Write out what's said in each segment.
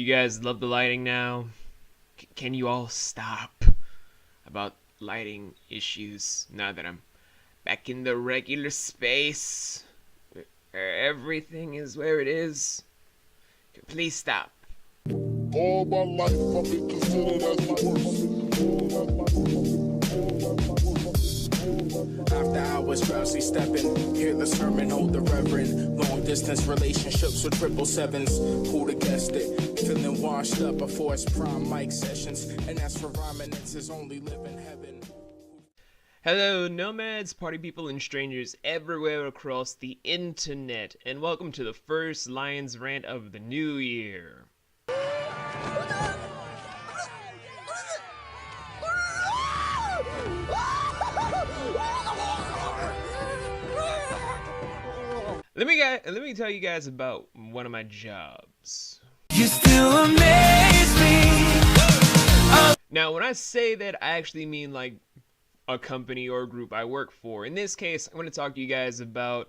You guys love the lighting now? Can you all stop about lighting issues now that I'm back in the regular space where everything is where it is? Please stop. All my life I've been considered as the worst. After hours, drowsy stepping, hear the sermon, hold the reverend. Long distance relationships with 777s. Who'da guessed it? Feeling washed up before his prime mic sessions. And as for rhyming, it's his only live in heaven. Hello, nomads, party people, and strangers everywhere across the internet, and welcome to the first Lions Rant of the new year. Let me tell you guys about one of my jobs. You still amaze me. Now, when I say that, I actually mean like a company or a group I work for. In this case, I'm going to talk to you guys about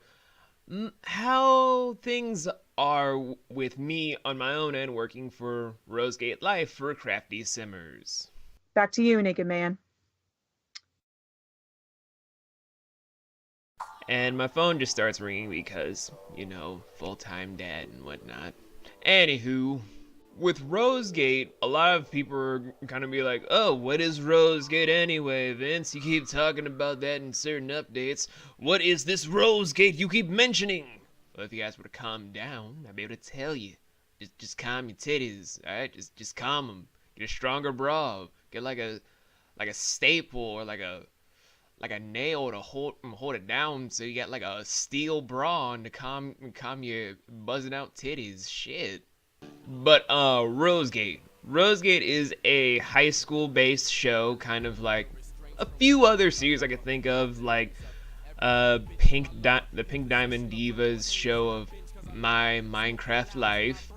how things are with me on my own end working for Rosegate Life for Crafty Simmers. Back to you, Naked Man. And my phone just starts ringing because, you know, full-time dad and whatnot. Anywho, with Rosegate, a lot of people are kind of be like, oh, what is Rosegate anyway, Vince? You keep talking about that in certain updates. What is this Rosegate you keep mentioning? Well, if you guys were to calm down, I'd be able to tell you. Just calm your titties, alright? Just calm them. Get a stronger bra. Get like a staple or like a nail to hold it down, so you got like a steel bra on to calm your buzzing out titties. Shit. But Rosegate is a high school based show, kind of like a few other series I could think of, like the Pink Diamond Divas show of My Minecraft Life,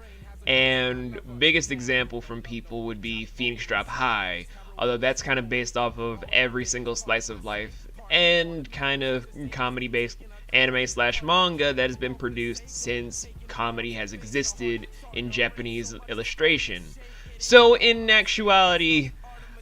and biggest example from people would be Phoenix Drop High, although that's kind of based off of Every Single Slice of Life, and kind of comedy-based anime/manga that has been produced since comedy has existed in Japanese illustration. So in actuality,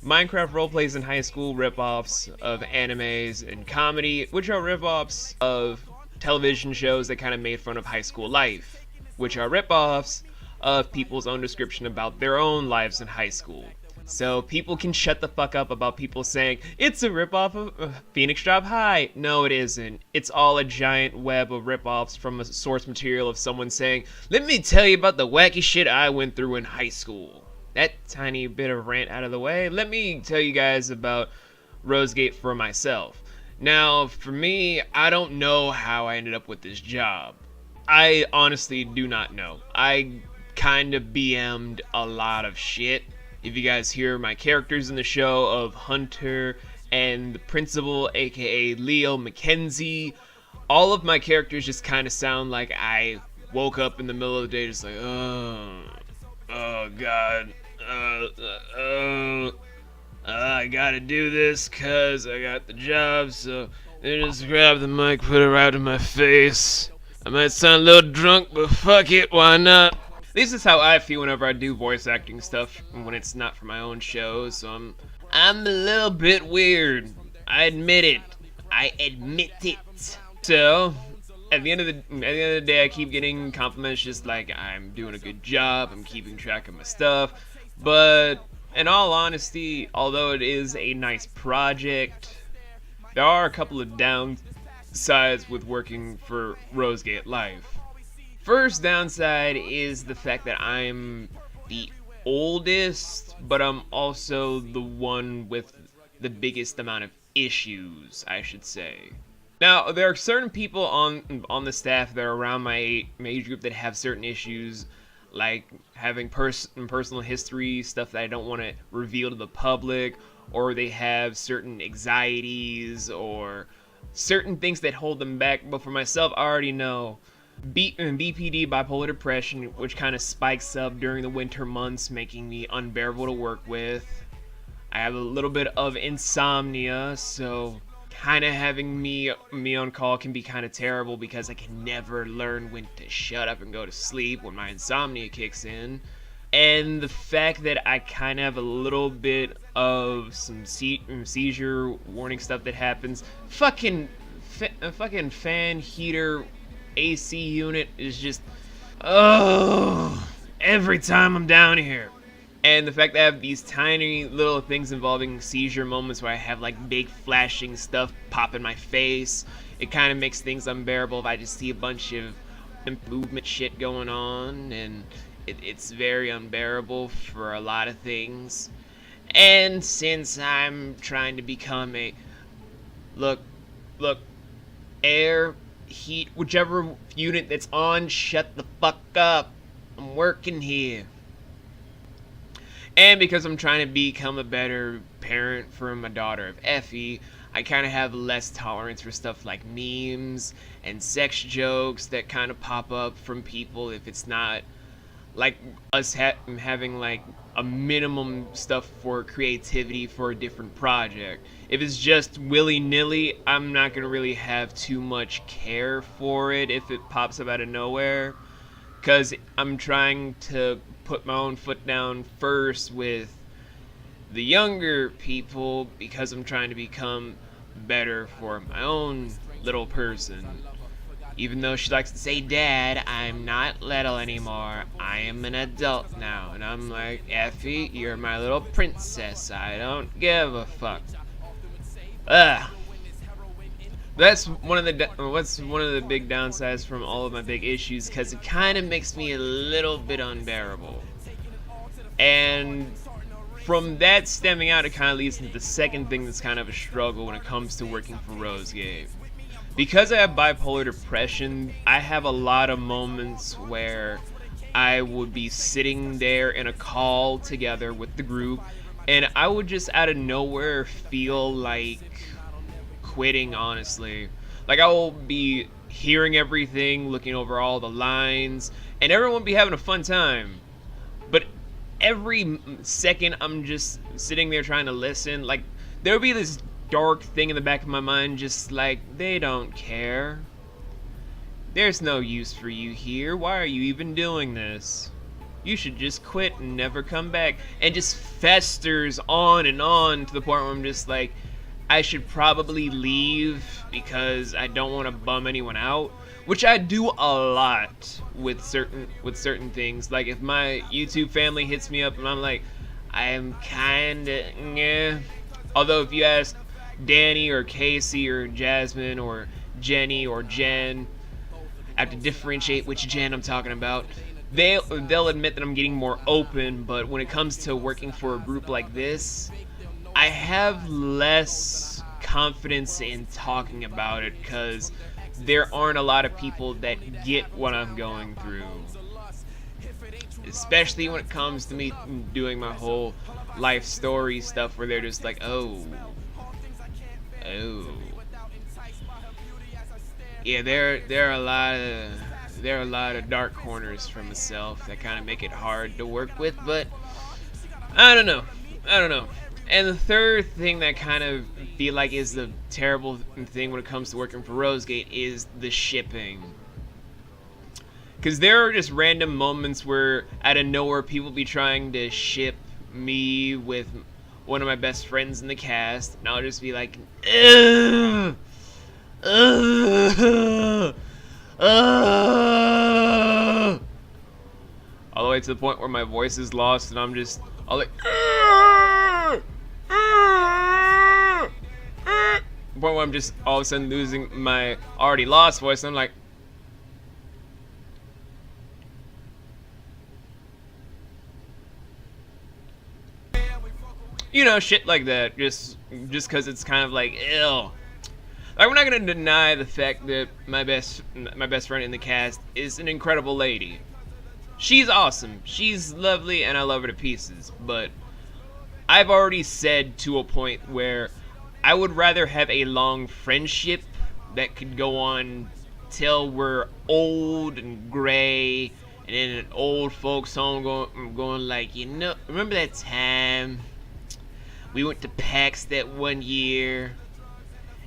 Minecraft roleplays in high school rip-offs of animes and comedy, which are rip-offs of television shows that kind of made fun of high school life, which are rip-offs of people's own description about their own lives in high school. So people can shut the fuck up about people saying, it's a ripoff of Phoenix Drop High. No, it isn't. It's all a giant web of ripoffs from a source material of someone saying, let me tell you about the wacky shit I went through in high school. That tiny bit of rant out of the way, let me tell you guys about Rosegate for myself. Now, for me, I don't know how I ended up with this job. I honestly do not know. I kind of BM'd a lot of shit. If you guys hear my characters in the show of Hunter and the principal, aka Leo Mackenzie, all of my characters just kind of sound like I woke up in the middle of the day just like, oh god, I gotta do this cause I got the job, so they just grab the mic, put it right in my face. I might sound a little drunk, but fuck it, why not? This is how I feel whenever I do voice acting stuff when it's not for my own show, so I'm a little bit weird. I admit it. So, at the end of the day, I keep getting compliments just like I'm doing a good job, I'm keeping track of my stuff, but in all honesty, although it is a nice project, there are a couple of downsides with working for Rosegate Life. First downside is the fact that I'm the oldest, but I'm also the one with the biggest amount of issues, I should say. Now, there are certain people on the staff that are around my age group that have certain issues, like having personal history, stuff that I don't want to reveal to the public, or they have certain anxieties, or certain things that hold them back. But for myself, I already know. BPD, bipolar depression, which kind of spikes up during the winter months, making me unbearable to work with. I have a little bit of insomnia, so kind of having me on call can be kind of terrible because I can never learn when to shut up and go to sleep when my insomnia kicks in. And the fact that I kind of have a little bit of some seizure warning stuff that happens. Fucking fan heater AC unit is just, oh, every time I'm down here. And the fact that I have these tiny little things involving seizure moments where I have like big flashing stuff pop in my face, it kind of makes things unbearable if I just see a bunch of movement shit going on, and it's very unbearable for a lot of things. And since I'm trying to become a look, air, heat, whichever unit that's on, shut the fuck up. I'm working here. And because I'm trying to become a better parent for my daughter of Effie, I kind of have less tolerance for stuff like memes and sex jokes that kind of pop up from people if it's not like us having like a minimum stuff for creativity for a different project. If it's just willy-nilly, I'm not going to really have too much care for it if it pops up out of nowhere, because I'm trying to put my own foot down first with the younger people, because I'm trying to become better for my own little person. Even though she likes to say, Dad, I'm not little anymore. I am an adult now. And I'm like, Effie, you're my little princess. I don't give a fuck. Ugh. That's one of the big downsides from all of my big issues, because it kind of makes me a little bit unbearable. And from that stemming out, it kind of leads into the second thing that's kind of a struggle when it comes to working for Rosegate. Because I have bipolar depression, I have a lot of moments where I would be sitting there in a call together with the group, and I would just out of nowhere feel like quitting, honestly. Like, I will be hearing everything, looking over all the lines, and everyone will be having a fun time. But every second I'm just sitting there trying to listen, like, there would be this dark thing in the back of my mind, just like, they don't care. There's no use for you here. Why are you even doing this? You should just quit and never come back. And just festers on and on to the point where I'm just like, I should probably leave because I don't want to bum anyone out. Which I do a lot with certain things. Like, if my YouTube family hits me up and I'm like, I'm kinda, yeah. Although if you ask Danny or Casey or Jasmine or Jenny or Jen, I have to differentiate which Jen I'm talking about. They'll admit that I'm getting more open, but when it comes to working for a group like this, I have less confidence in talking about it because there aren't a lot of people that get what I'm going through. Especially when it comes to me doing my whole life story stuff where they're just like, oh. Yeah, there are a lot of dark corners for myself that kind of make it hard to work with, but I don't know. And the third thing that kind of feel like is the terrible thing when it comes to working for Rosegate is the shipping. Because there are just random moments where out of nowhere people be trying to ship me with one of my best friends in the cast, and I'll just be like, ugh, ugh, ugh, all the way to the point where my voice is lost, and I'm just all like, ugh, ugh, ugh. The point where I'm just all of a sudden losing my already lost voice, and I'm like, you know, shit like that, just because it's kind of like, ew. Like, we're not gonna deny the fact that my best friend in the cast is an incredible lady. She's awesome, she's lovely, and I love her to pieces. But I've already said to a point where I would rather have a long friendship that could go on till we're old and gray, and in an old folks home going like, you know, remember that time we went to PAX that one year,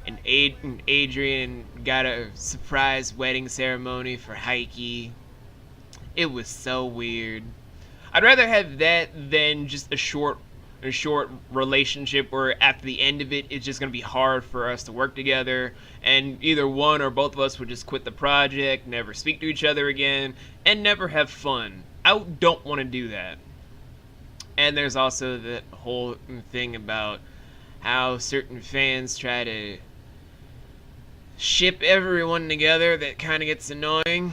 and Adrian got a surprise wedding ceremony for Heike. It was so weird. I'd rather have that than just a short relationship where after the end of it, it's just going to be hard for us to work together, and either one or both of us would just quit the project, never speak to each other again, and never have fun. I don't want to do that. And there's also the whole thing about how certain fans try to ship everyone together that kind of gets annoying,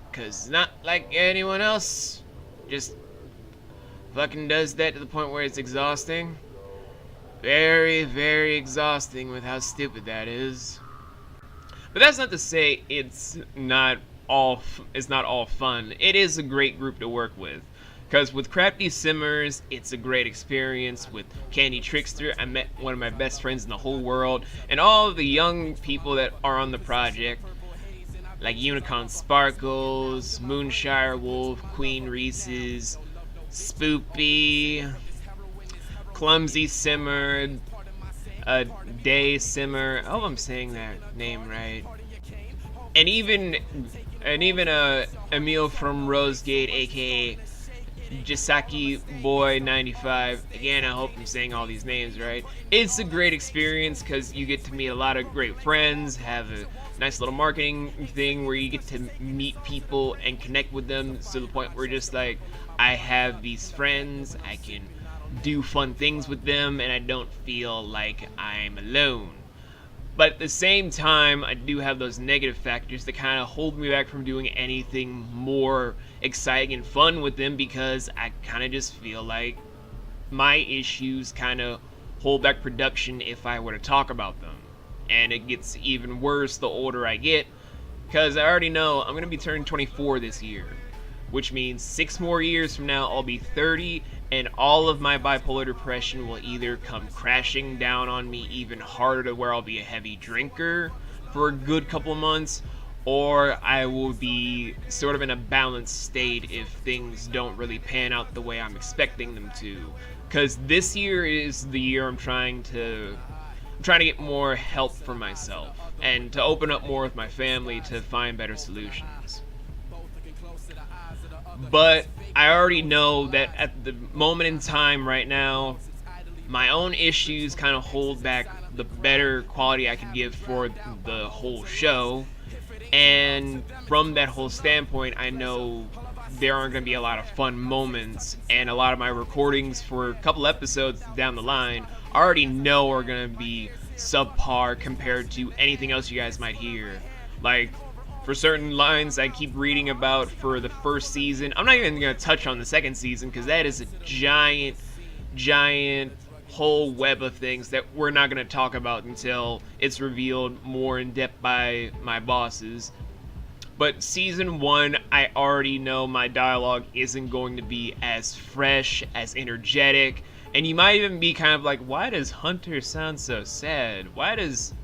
because not like anyone else just fucking does that to the point where it's exhausting. Very, very exhausting with how stupid that is. But that's not to say it's not all fun. It is a great group to work with. Because with Crafty Simmers, it's a great experience. With Candy Trickster, I met one of my best friends in the whole world. And all of the young people that are on the project, like Unicorn Sparkles, Moonshire Wolf, Queen Reese's, Spoopy, Clumsy Simmer, Day Simmer. I hope I'm saying that name right. And even Emil from Rosegate, aka Jisaki Boy 95. Again, I hope I'm saying all these names right. It's a great experience because you get to meet a lot of great friends, have a nice little marketing thing where you get to meet people and connect with them to the point where just like, I have these friends, I can do fun things with them, and I don't feel like I'm alone. But at the same time, I do have those negative factors that kind of hold me back from doing anything more exciting and fun with them, because I kind of just feel like my issues kind of hold back production if I were to talk about them. And it gets even worse the older I get, because I already know I'm going to be turning 24 this year, which means 6 more years from now I'll be 30, and all of my bipolar depression will either come crashing down on me even harder to where I'll be a heavy drinker for a good couple of months, or I will be sort of in a balanced state if things don't really pan out the way I'm expecting them to. Because this year is the year I'm trying to get more help for myself and to open up more with my family to find better solutions. But I already know that at the moment in time right now, my own issues kind of hold back the better quality I could give for the whole show. And from that whole standpoint, I know there aren't going to be a lot of fun moments, and a lot of my recordings for a couple episodes down the line I already know are going to be subpar compared to anything else you guys might hear. Like, for certain lines I keep reading about for the first season, I'm not even going to touch on the second season because that is a giant whole web of things that we're not going to talk about until it's revealed more in depth by my bosses. But season 1, I already know my dialogue isn't going to be as fresh, as energetic, and you might even be kind of like, why does Hunter sound so sad? Why does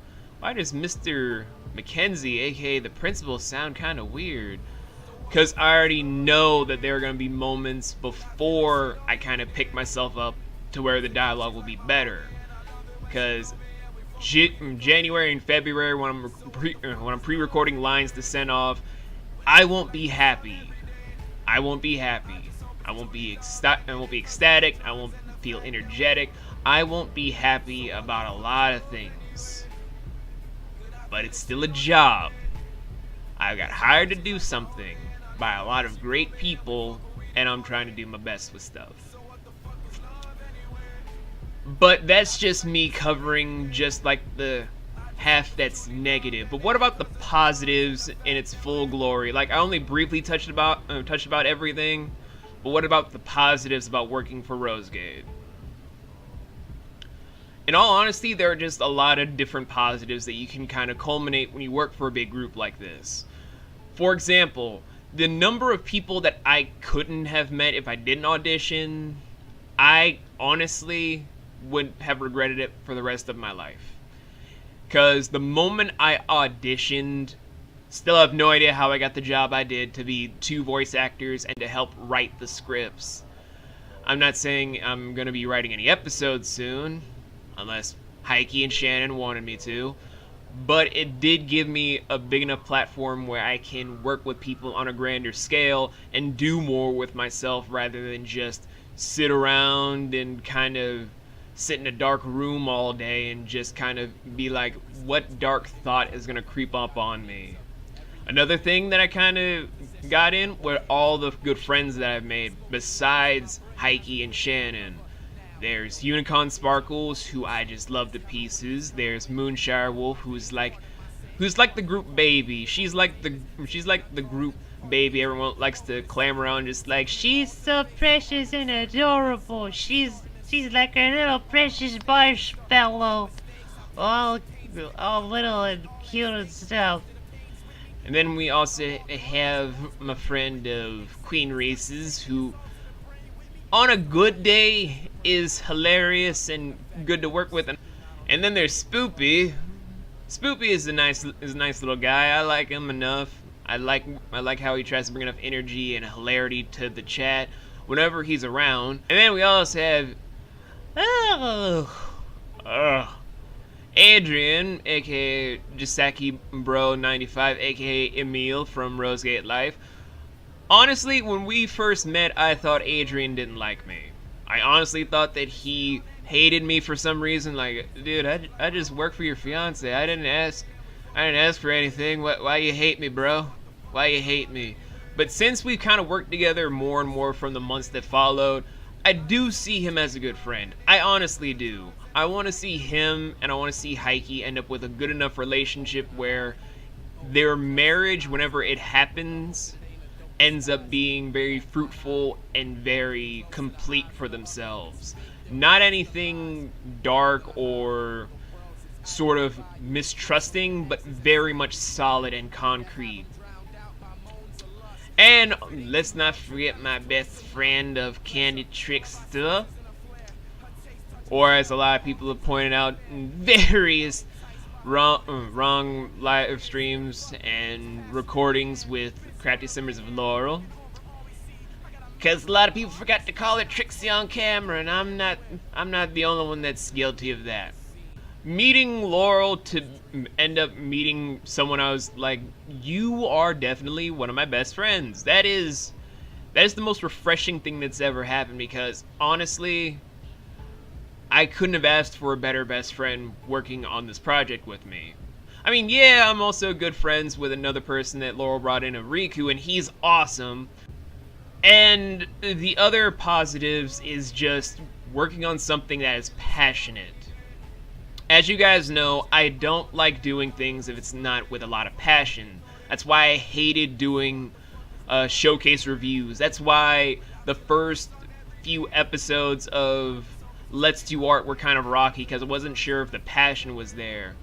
Mr. Mackenzie, aka the principal, sound kind of weird? Because I already know that there are going to be moments before I kind of pick myself up to where the dialogue will be better. Because January and February, when I'm pre-recording lines to send off, I won't be happy. I won't be ecstatic. I won't feel energetic. I won't be happy about a lot of things. But it's still a job. I got hired to do something by a lot of great people, and I'm trying to do my best with stuff. But that's just me covering just like the half that's negative. But what about the positives in its full glory? Like, I only briefly touched about everything, but what about the positives about working for Rosegate? In all honesty, there are just a lot of different positives that you can kind of culminate when you work for a big group like this. For example, the number of people that I couldn't have met if I didn't audition, I honestly would have regretted it for the rest of my life. Because the moment I auditioned, still have no idea how I got the job I did to be 2 voice actors and to help write the scripts. I'm not saying I'm going to be writing any episodes soon, unless Heike and Shannon wanted me to. but it did give me a big enough platform where I can work with people on a grander scale and do more with myself rather than just sit around and kind of sit in a dark room all day and just kind of be like, what dark thought is going to creep up on me? Another thing that I kind of got in were all the good friends that I've made besides Heike and Shannon. There's Unicorn Sparkles, who I just love to pieces. There's Moonshire Wolf, who's like the group baby. She's like the group baby everyone likes to clam around, just like, she's so precious and adorable. She's like a little precious marshmallow, all little and cute and stuff. And then we also have my friend of Queen Races, who on a good day is hilarious and good to work with. And then there's Spoopy. Spoopy is a nice little guy. I like him enough. I like how he tries to bring enough energy and hilarity to the chat whenever he's around. And then we also have Adrian, aka Jisaki Bro 95, aka Emil from Rosegate Life. Honestly, when we first met, I thought Adrian didn't like me. I honestly thought that he hated me for some reason. Like, dude, I just work for your fiance. I didn't ask for anything. Why you hate me, bro? Why you hate me? But since we've kind of worked together more and more from the months that followed, I do see him as a good friend. I honestly do. I want to see him and I want to see Heike end up with a good enough relationship where their marriage, whenever it happens, ends up being very fruitful and very complete for themselves. Not anything dark or sort of mistrusting, but very much solid and concrete. And let's not forget my best friend of Candy Trickster, or as a lot of people have pointed out in various wrong live streams and recordings with Crafty Simmers of Laurel, because a lot of people forgot to call it Trixie on camera, and I'm not the only one that's guilty of that. Meeting Laurel to end up meeting someone I was like, you are definitely one of my best friends. That is the most refreshing thing that's ever happened, because honestly, I couldn't have asked for a better best friend working on this project with me. I mean, yeah, I'm also good friends with another person that Laurel brought in, Riku, and he's awesome. And the other positives is just working on something that is passionate. As you guys know, I don't like doing things if it's not with a lot of passion. That's why I hated doing showcase reviews. That's why the first few episodes of Let's Do Art were kind of rocky, because I wasn't sure if the passion was there.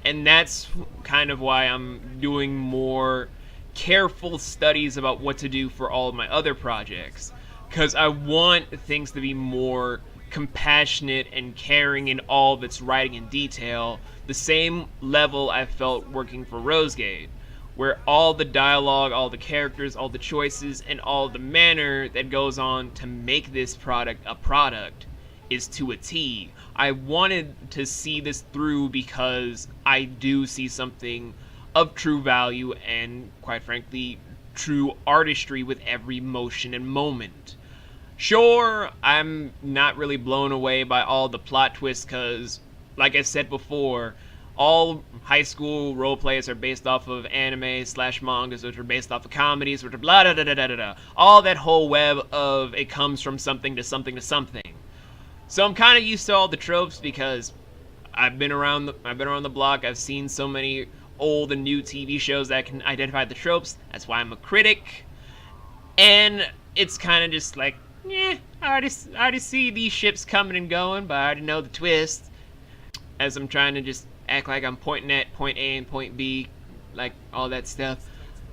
And that's kind of why I'm doing more careful studies about what to do for all of my other projects, because I want things to be more compassionate and caring in all of its writing in detail, the same level I felt working for Rosegate, where all the dialogue, all the characters, all the choices, and all the manner that goes on to make this product a product is to a T. I wanted to see this through because I do see something of true value and, quite frankly, true artistry with every motion and moment. Sure, I'm not really blown away by all the plot twists, because, like I said before, all high school role plays are based off of anime / mangas, which are based off of comedies, which are blah da da da da da. All that whole web of it comes from something to something to something. So I'm kind of used to all the tropes, because I've been around the block. I've seen so many old and new TV shows that I can identify the tropes. That's why I'm a critic. And it's kind of just like, I already see these ships coming and going, but I already know the twist. As I'm trying to just act like I'm pointing at point A and point B, like all that stuff.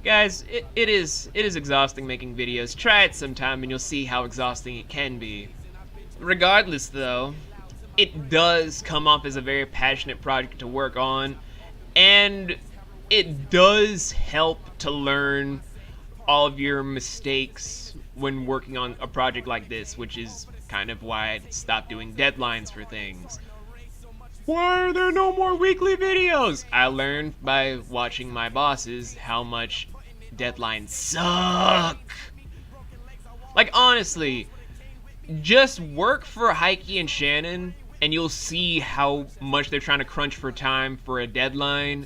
Guys, it is exhausting making videos. Try it sometime and you'll see how exhausting it can be. Regardless, though, it does come off as a very passionate project to work on, and it does help to learn all of your mistakes when working on a project like this, which is kind of why I stopped doing deadlines for things. Why are there no more weekly videos? I learned by watching my bosses how much deadlines suck. Like, honestly, just work for Heike and Shannon and you'll see how much they're trying to crunch for time for a deadline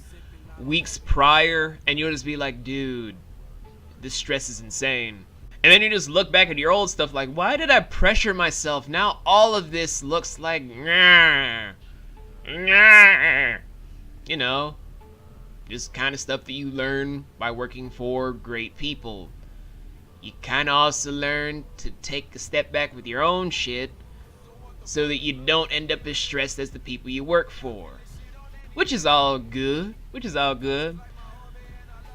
weeks prior, and you'll just be like, dude, this stress is insane. And then you just look back at your old stuff like, why did I pressure myself? Now all of this looks like, you know, just kind of stuff that you learn by working for great people. You kind of also learn to take a step back with your own shit so that you don't end up as stressed as the people you work for. Which is all good.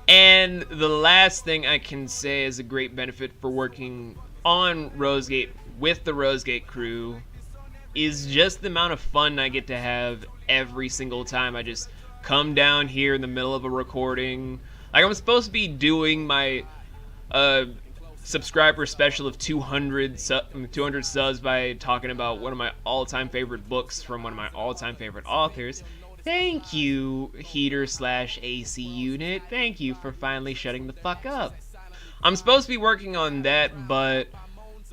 And the last thing I can say is a great benefit for working on Rosegate with the Rosegate crew is just the amount of fun I get to have every single time I just come down here in the middle of a recording. Like, I'm supposed to be doing my subscriber special of 200 subs by talking about one of my all-time favorite books from one of my all-time favorite authors. Thank you, Heater/AC Unit. Thank you for finally shutting the fuck up. I'm supposed to be working on that, but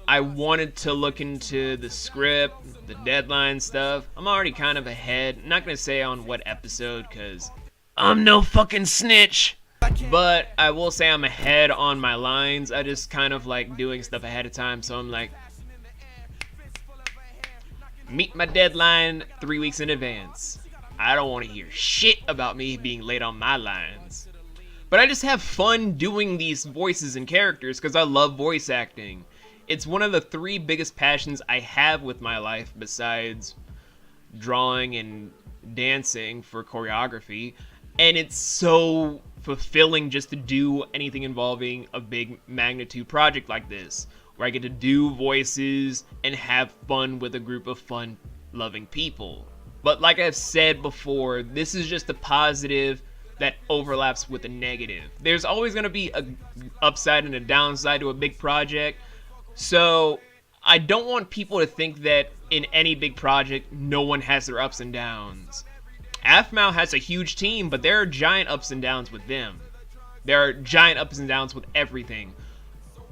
I wanted to look into the script, the deadline stuff. I'm already kind of ahead. I'm not going to say on what episode, because I'm no fucking snitch. But I will say I'm ahead on my lines. I just kind of like doing stuff ahead of time, so I'm like, meet my deadline 3 weeks in advance. I don't want to hear shit about me being late on my lines. But I just have fun doing these voices and characters because I love voice acting. It's one of the 3 biggest passions I have with my life besides drawing and dancing for choreography. And it's so fulfilling just to do anything involving a big magnitude project like this, where I get to do voices and have fun with a group of fun-loving people. But like I've said before, this is just a positive that overlaps with a negative. There's always going to be a upside and a downside to a big project. So I don't want people to think that in any big project, no one has their ups and downs. AFMAO has a huge team, but there are giant ups and downs with them. There are giant ups and downs with everything.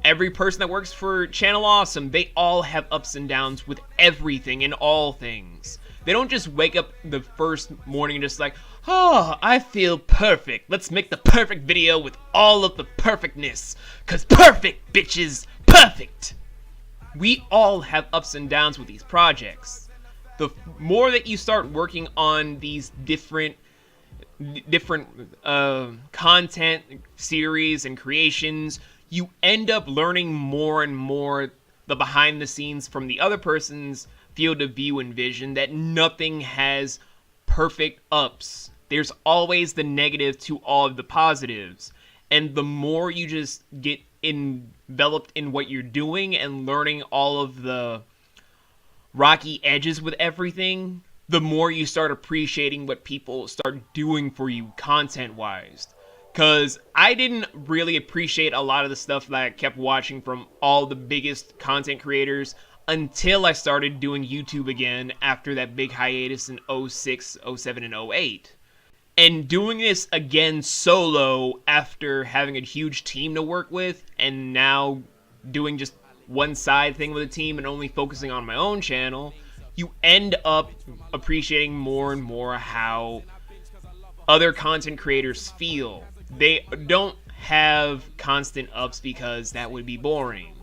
Every person that works for Channel Awesome, they all have ups and downs with everything and all things. They don't just wake up the first morning just like, oh, I feel perfect. Let's make the perfect video with all of the perfectness. 'Cause perfect, bitches, perfect. We all have ups and downs with these projects. The more that you start working on these different content series and creations, you end up learning more and more the behind the scenes from the other person's field of view and vision, that nothing has perfect ups. There's always the negative to all of the positives. And the more you just get enveloped in what you're doing and learning all of the rocky edges with everything, the more you start appreciating what people start doing for you content-wise. Because I didn't really appreciate a lot of the stuff that I kept watching from all the biggest content creators until I started doing YouTube again after that big hiatus in 06, 07, and 08. And doing this again solo after having a huge team to work with, and now doing just one side thing with a team and only focusing on my own channel, you end up appreciating more and more how other content creators feel. They don't have constant ups because that would be boring.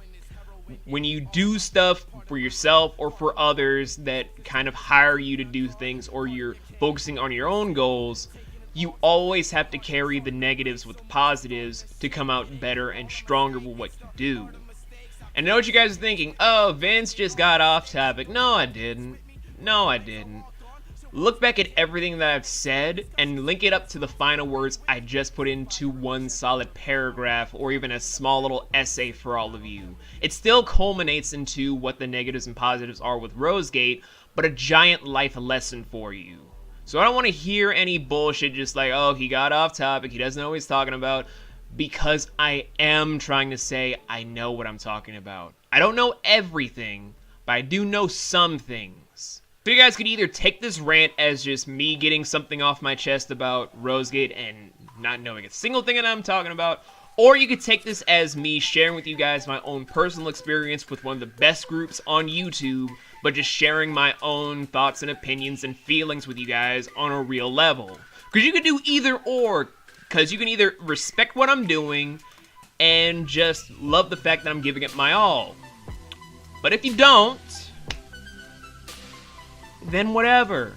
When you do stuff for yourself or for others that kind of hire you to do things, or you're focusing on your own goals, you always have to carry the negatives with the positives to come out better and stronger with what you do. And I know what you guys are thinking, oh, Vince just got off topic. No, I didn't. Look back at everything that I've said and link it up to the final words I just put into one solid paragraph or even a small little essay for all of you. It still culminates into what the negatives and positives are with Rosegate, but a giant life lesson for you. So I don't want to hear any bullshit just like, oh, he got off topic, he doesn't know what he's talking about, because I am trying to say I know what I'm talking about. I don't know everything, but I do know some things. So you guys could either take this rant as just me getting something off my chest about Rosegate and not knowing a single thing that I'm talking about, or you could take this as me sharing with you guys my own personal experience with one of the best groups on YouTube, but just sharing my own thoughts and opinions and feelings with you guys on a real level. Because you could do either or, because you can either respect what I'm doing and just love the fact that I'm giving it my all. But if you don't, then whatever.